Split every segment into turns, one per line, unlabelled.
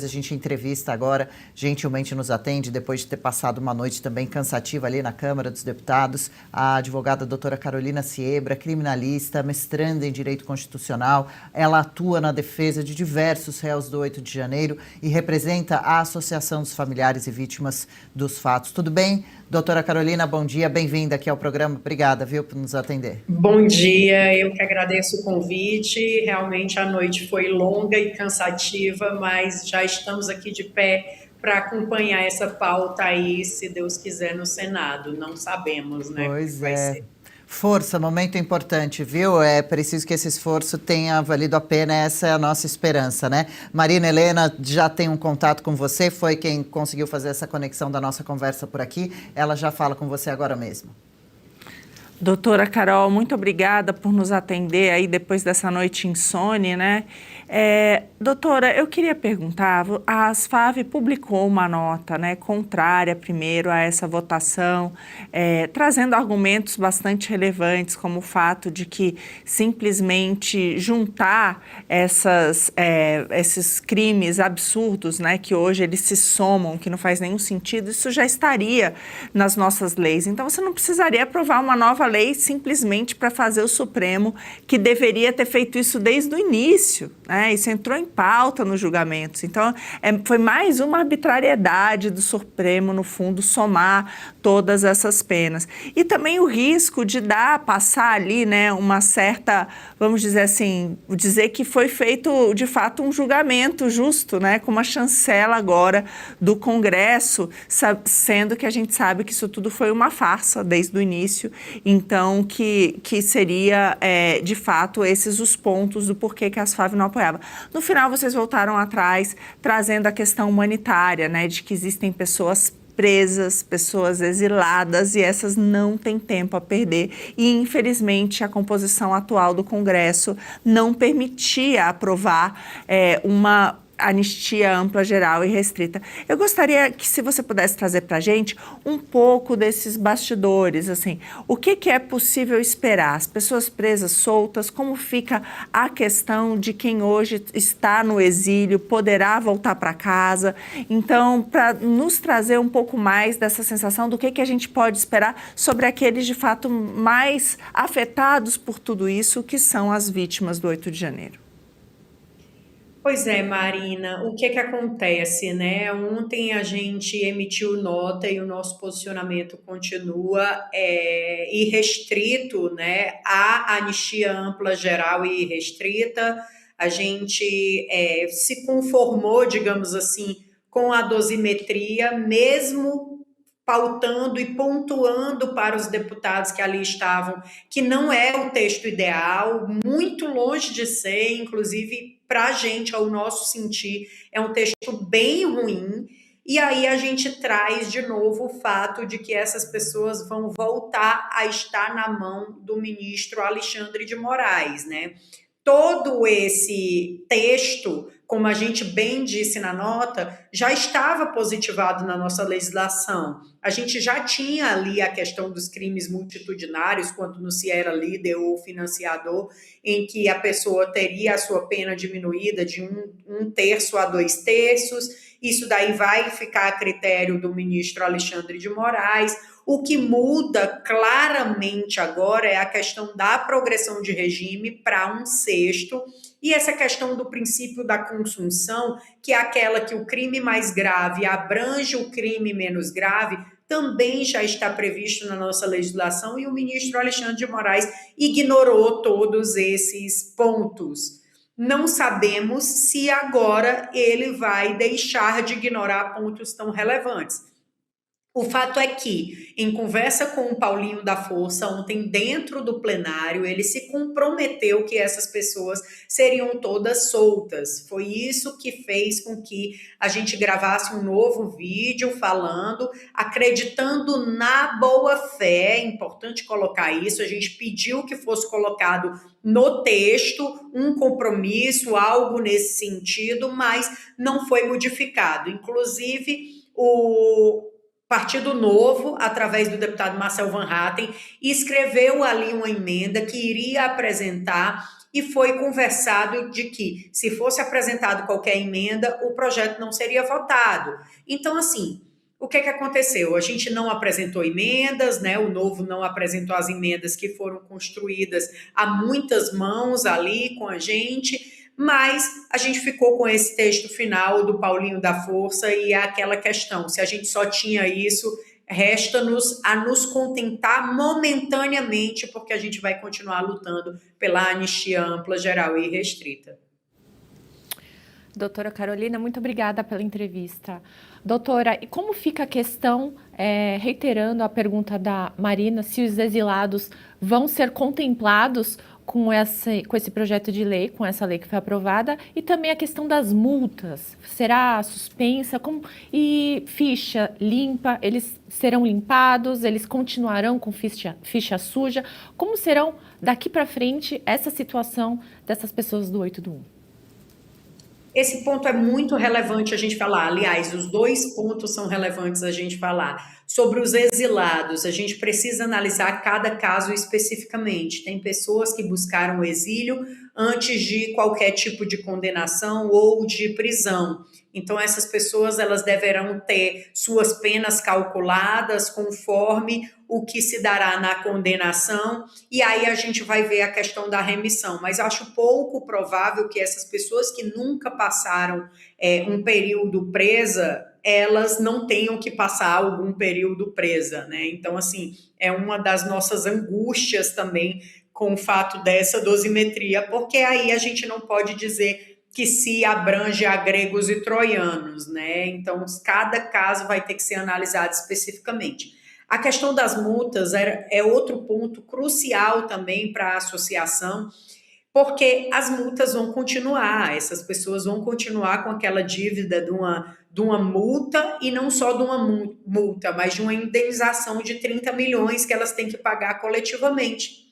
A gente entrevista agora, gentilmente nos atende, depois de ter passado uma noite também cansativa ali na Câmara dos Deputados, a advogada doutora Carolina Siebra, criminalista, mestranda em Direito Constitucional. Ela atua na defesa de diversos réus do 8 de janeiro e representa a Associação dos Familiares e Vítimas dos Fatos. Tudo bem? Doutora Carolina, bom dia, bem-vinda aqui ao programa. Obrigada, viu, por nos atender.
Bom dia, eu que agradeço o convite. Realmente a noite foi longa e cansativa, mas já estamos aqui de pé para acompanhar essa pauta aí, se Deus quiser, no Senado. Não sabemos, né, como é que
Pois
vai
é.
ser.
Força, momento importante, viu? É preciso que esse esforço tenha valido a pena, essa é a nossa esperança, né? Marina Helena já tem um contato com você, foi quem conseguiu fazer essa conexão da nossa conversa por aqui. Ela já fala com você agora mesmo.
Doutora Carol, muito obrigada por nos atender aí depois dessa noite insone, né? Doutora, eu queria perguntar, a ASFAV publicou uma nota, né, contrária primeiro a essa votação, trazendo argumentos bastante relevantes, como o fato de que simplesmente juntar esses crimes absurdos, né, que hoje eles se somam, que não faz nenhum sentido, isso já estaria nas nossas leis. Então você não precisaria aprovar uma nova lei simplesmente para fazer o Supremo, que deveria ter feito isso desde o início, né? Isso entrou em pauta nos julgamentos. Então, foi mais uma arbitrariedade do Supremo, no fundo, somar todas essas penas. E também o risco de passar ali, né, uma certa, vamos dizer assim, dizer que foi feito, de fato, um julgamento justo, né, com uma chancela agora do Congresso, sendo que a gente sabe que isso tudo foi uma farsa desde o início. Então, que seria, de fato, esses os pontos do porquê que a ASFAV não apoiava. No final, vocês voltaram atrás, trazendo a questão humanitária, né, de que existem pessoas presas, pessoas exiladas, e essas não têm tempo a perder. E, infelizmente, a composição atual do Congresso não permitia aprovar uma anistia ampla, geral e restrita. Eu gostaria que, se você pudesse trazer para a gente um pouco desses bastidores, assim, o que é possível esperar? As pessoas presas, soltas, como fica a questão de quem hoje está no exílio, poderá voltar para casa? Então, para nos trazer um pouco mais dessa sensação do que a gente pode esperar sobre aqueles, de fato, mais afetados por tudo isso, que são as vítimas do 8 de janeiro.
Pois é, Marina, o que acontece, né? Ontem a gente emitiu nota e o nosso posicionamento continua irrestrito, né? A anistia ampla, geral e restrita. A gente se conformou, digamos assim, com a dosimetria, mesmo pautando e pontuando para os deputados que ali estavam, que não é o texto ideal, muito longe de ser, inclusive para a gente, ao nosso sentir, é um texto bem ruim. E aí a gente traz de novo o fato de que essas pessoas vão voltar a estar na mão do ministro Alexandre de Moraes, né? Todo esse texto, como a gente bem disse na nota, já estava positivado na nossa legislação. A gente já tinha ali a questão dos crimes multitudinários, quando não se era líder ou financiador, em que a pessoa teria a sua pena diminuída de um terço a 2/3. Isso daí vai ficar a critério do ministro Alexandre de Moraes. O que muda claramente agora é a questão da progressão de regime para 1/6, e essa questão do princípio da consunção, que é aquela que o crime mais grave abrange o crime menos grave, também já está previsto na nossa legislação, e o ministro Alexandre de Moraes ignorou todos esses pontos. Não sabemos se agora ele vai deixar de ignorar pontos tão relevantes. O fato é que, em conversa com o Paulinho da Força, ontem dentro do plenário, ele se comprometeu que essas pessoas seriam todas soltas. Foi isso que fez com que a gente gravasse um novo vídeo falando, acreditando na boa-fé. É importante colocar isso. A gente pediu que fosse colocado no texto um compromisso, algo nesse sentido, mas não foi modificado. Inclusive, o Partido Novo, através do deputado Marcel Van Hatten, escreveu ali uma emenda que iria apresentar e foi conversado de que, se fosse apresentado qualquer emenda, o projeto não seria votado. Então, assim, o que aconteceu? A gente não apresentou emendas, né? O Novo não apresentou as emendas que foram construídas a muitas mãos ali com a gente, mas a gente ficou com esse texto final do Paulinho da Força e aquela questão, se a gente só tinha isso, resta-nos a nos contentar momentaneamente, porque a gente vai continuar lutando pela anistia ampla, geral e restrita.
Doutora Carolina, muito obrigada pela entrevista. Doutora, e como fica a questão, reiterando a pergunta da Marina, se os exilados vão ser contemplados com esse projeto de lei, com essa lei que foi aprovada, e também a questão das multas, será suspensa? E ficha limpa, eles serão limpados, eles continuarão com ficha suja? Como serão daqui para frente essa situação dessas pessoas do 8 do 1?
Esse ponto é muito relevante a gente falar. Aliás, os dois pontos são relevantes a gente falar. Sobre os exilados, a gente precisa analisar cada caso especificamente. Tem pessoas que buscaram o exílio antes de qualquer tipo de condenação ou de prisão. Então, essas pessoas elas deverão ter suas penas calculadas conforme o que se dará na condenação, e aí a gente vai ver a questão da remissão. Mas acho pouco provável que essas pessoas que nunca passaram um período presa, elas não tenham que passar algum período presa, né? Então, assim, é uma das nossas angústias também com o fato dessa dosimetria, porque aí a gente não pode dizer que se abrange a gregos e troianos, né? Então, cada caso vai ter que ser analisado especificamente. A questão das multas é outro ponto crucial também para a associação, porque as multas vão continuar, essas pessoas vão continuar com aquela dívida de uma multa, e não só de uma multa, mas de uma indenização de 30 milhões que elas têm que pagar coletivamente.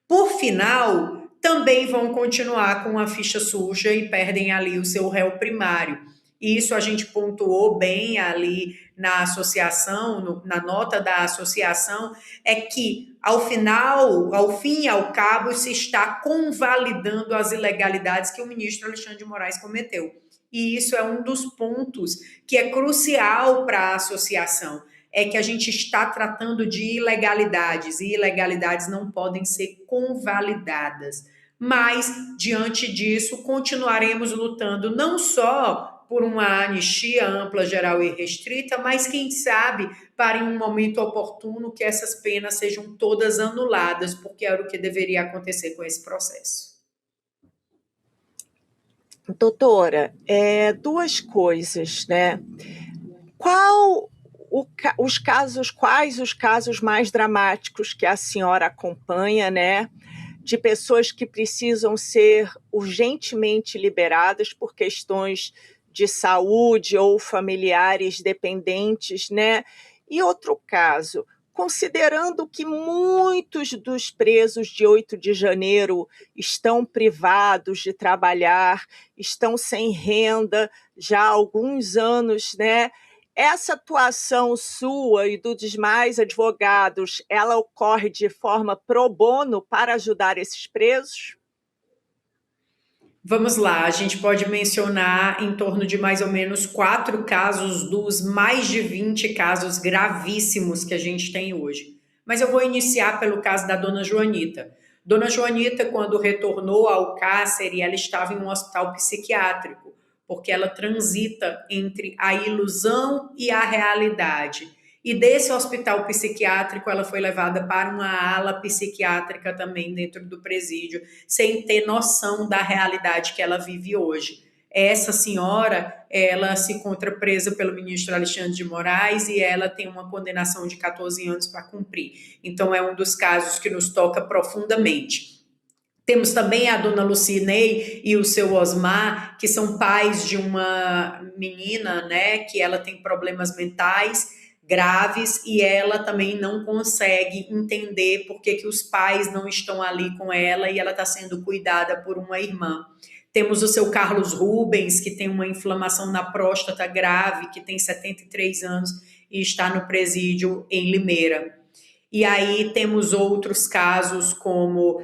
Por final, também vão continuar com a ficha suja e perdem ali o seu réu primário. Isso a gente pontuou bem ali na associação, na nota da associação, é que ao final, ao fim e ao cabo, se está convalidando as ilegalidades que o ministro Alexandre de Moraes cometeu. E isso é um dos pontos que é crucial para a associação, é que a gente está tratando de ilegalidades, e ilegalidades não podem ser convalidadas. Mas, diante disso, continuaremos lutando não só por uma anistia ampla, geral e restrita, mas, quem sabe, para em um momento oportuno que essas penas sejam todas anuladas, porque era o que deveria acontecer com esse processo.
Doutora, duas coisas, né? Quais os casos mais dramáticos que a senhora acompanha, né? De pessoas que precisam ser urgentemente liberadas por questões de saúde ou familiares dependentes, né? E outro caso, considerando que muitos dos presos de 8 de janeiro estão privados de trabalhar, estão sem renda já há alguns anos, né? Essa atuação sua e dos demais advogados, ela ocorre de forma pro bono para ajudar esses presos?
Vamos lá, a gente pode mencionar em torno de mais ou menos 4 casos dos mais de 20 casos gravíssimos que a gente tem hoje. Mas eu vou iniciar pelo caso da dona Joanita. Dona Joanita, quando retornou ao cárcere, ela estava em um hospital psiquiátrico, porque ela transita entre a ilusão e a realidade. E desse hospital psiquiátrico, ela foi levada para uma ala psiquiátrica também dentro do presídio, sem ter noção da realidade que ela vive hoje. Essa senhora, ela se encontra presa pelo ministro Alexandre de Moraes e ela tem uma condenação de 14 anos para cumprir. Então, é um dos casos que nos toca profundamente. Temos também a dona Lucinei e o seu Osmar, que são pais de uma menina, né, que ela tem problemas mentais graves, e ela também não consegue entender por que os pais não estão ali com ela e ela está sendo cuidada por uma irmã. Temos o seu Carlos Rubens, que tem uma inflamação na próstata grave, que tem 73 anos e está no presídio em Limeira. E aí temos outros casos como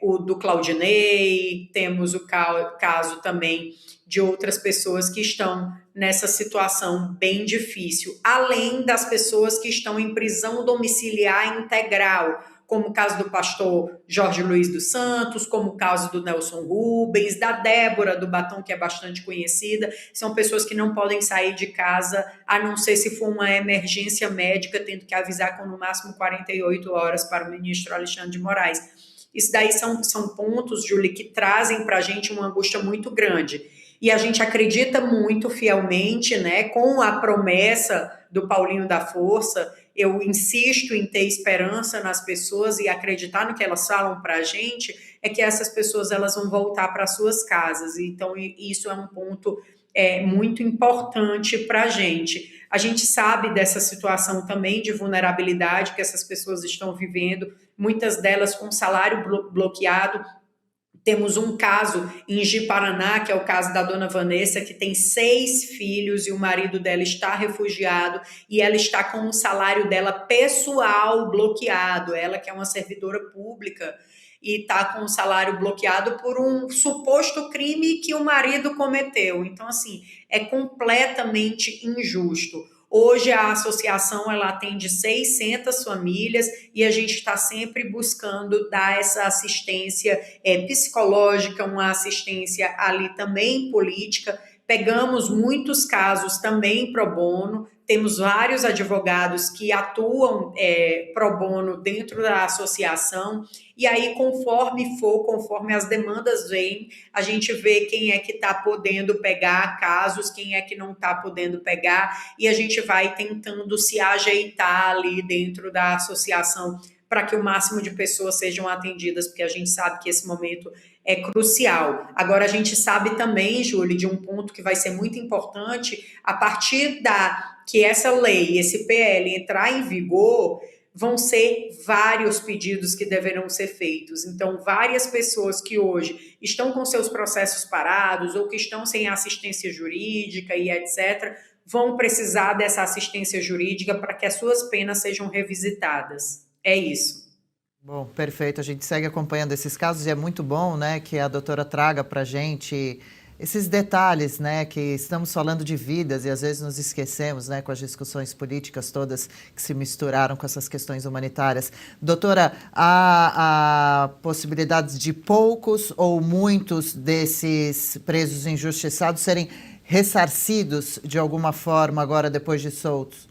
o do Claudinei, temos o caso também de outras pessoas que estão nessa situação bem difícil, além das pessoas que estão em prisão domiciliar integral, como o caso do pastor Jorge Luiz dos Santos, como o caso do Nelson Rubens, da Débora do Batom, que é bastante conhecida. São pessoas que não podem sair de casa, a não ser se for uma emergência médica, tendo que avisar com no máximo 48 horas para o ministro Alexandre de Moraes. Isso daí são pontos, Júlia, que trazem para a gente uma angústia muito grande. E a gente acredita muito fielmente, né, com a promessa do Paulinho da Força. Eu insisto em ter esperança nas pessoas e acreditar no que elas falam para a gente, é que essas pessoas elas vão voltar para suas casas. Então, isso é um ponto muito importante para a gente. A gente sabe dessa situação também de vulnerabilidade que essas pessoas estão vivendo, muitas delas com salário bloqueado. Temos um caso em Ji-Paraná, que é o caso da dona Vanessa, que tem 6 filhos e o marido dela está refugiado e ela está com o salário dela pessoal bloqueado. Ela que é uma servidora pública e está com o salário bloqueado por um suposto crime que o marido cometeu. Então, assim, é completamente injusto. Hoje a associação ela atende 600 famílias e a gente está sempre buscando dar essa assistência psicológica, uma assistência ali também política. Pegamos muitos casos também pro bono, temos vários advogados que atuam pro bono dentro da associação, e aí conforme as demandas vêm, a gente vê quem é que está podendo pegar casos, quem é que não está podendo pegar, e a gente vai tentando se ajeitar ali dentro da associação para que o máximo de pessoas sejam atendidas, porque a gente sabe que esse momento é crucial. Agora, a gente sabe também, Júlia, de um ponto que vai ser muito importante, a partir que essa lei, esse PL entrar em vigor, vão ser vários pedidos que deverão ser feitos. Então, várias pessoas que hoje estão com seus processos parados ou que estão sem assistência jurídica e etc., vão precisar dessa assistência jurídica para que as suas penas sejam revisitadas. É isso.
Bom, perfeito. A gente segue acompanhando esses casos e é muito bom, né, que a doutora traga para a gente esses detalhes, né, que estamos falando de vidas e às vezes nos esquecemos, né, com as discussões políticas todas que se misturaram com essas questões humanitárias. Doutora, há possibilidades de poucos ou muitos desses presos injustiçados serem ressarcidos de alguma forma agora depois de soltos?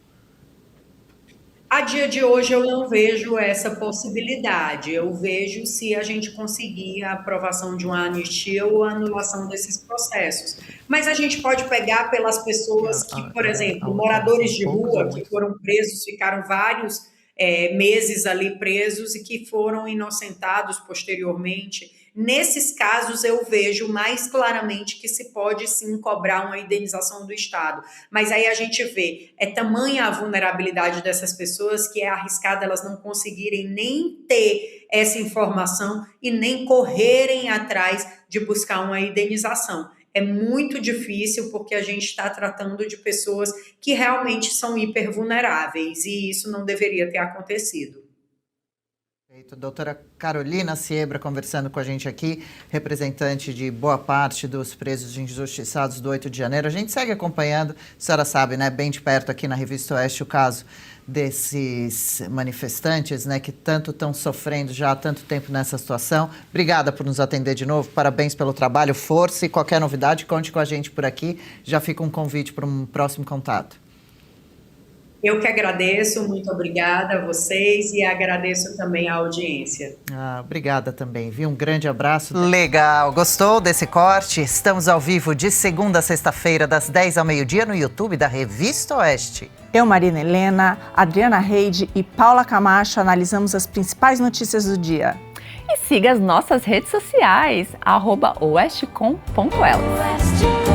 A dia de hoje eu não vejo essa possibilidade. Eu vejo se a gente conseguir a aprovação de uma anistia ou a anulação desses processos. Mas a gente pode pegar pelas pessoas que, por exemplo, moradores de rua que foram presos, ficaram vários meses ali presos e que foram inocentados posteriormente. Nesses casos, eu vejo mais claramente que se pode, sim, cobrar uma indenização do Estado. Mas aí a gente vê, é tamanha a vulnerabilidade dessas pessoas que é arriscado elas não conseguirem nem ter essa informação e nem correrem atrás de buscar uma indenização. É muito difícil porque a gente está tratando de pessoas que realmente são hipervulneráveis e isso não deveria ter acontecido.
Doutora Carolina Siebra conversando com a gente aqui, representante de boa parte dos presos injustiçados do 8 de janeiro. A gente segue acompanhando, a senhora sabe, né, bem de perto aqui na Revista Oeste, o caso desses manifestantes, né, que tanto estão sofrendo já há tanto tempo nessa situação. Obrigada por nos atender de novo, parabéns pelo trabalho, força e qualquer novidade, conte com a gente por aqui. Já fica um convite para um próximo contato.
Eu que agradeço, muito obrigada a vocês e agradeço também a audiência.
Obrigada também, viu? Um grande abraço. Legal, gostou desse corte? Estamos ao vivo de segunda a sexta-feira, das 10 ao meio-dia, no YouTube da Revista Oeste.
Eu, Marina Helena, Adriana Reide e Paula Camacho analisamos as principais notícias do dia.
E siga as nossas redes sociais, @oestecom.elas.